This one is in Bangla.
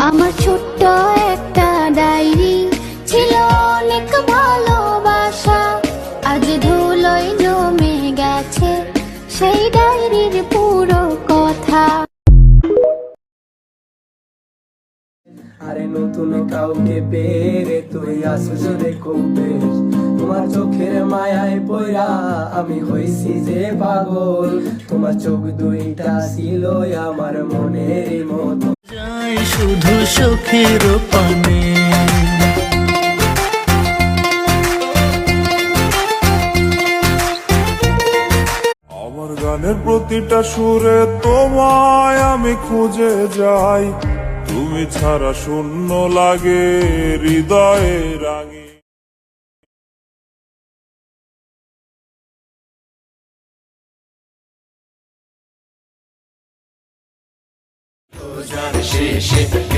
আমার ছোট্ট একটা ডায়েরি ছিল অনেক ভালোবাসা, আজ ধুলোয় জমে গেছে সেই ডায়েরির পুরো কথা। আরে নতুন কাউকে পেরে তুই আসিস রে খুব বেশ, তোমার চোখের মায়ায় পয়রা আমি হইছি যে পাগল, তোমার চোখ দুইটা ছিল আমার মনের মতো, যাই শুধু চোখের পানে। আমার গানের প্রতিটা সুরে তোমায় আমি খুঁজে যাই, তুমি ছাড়া শূন্য লাগে হৃদয়ে রাঙি।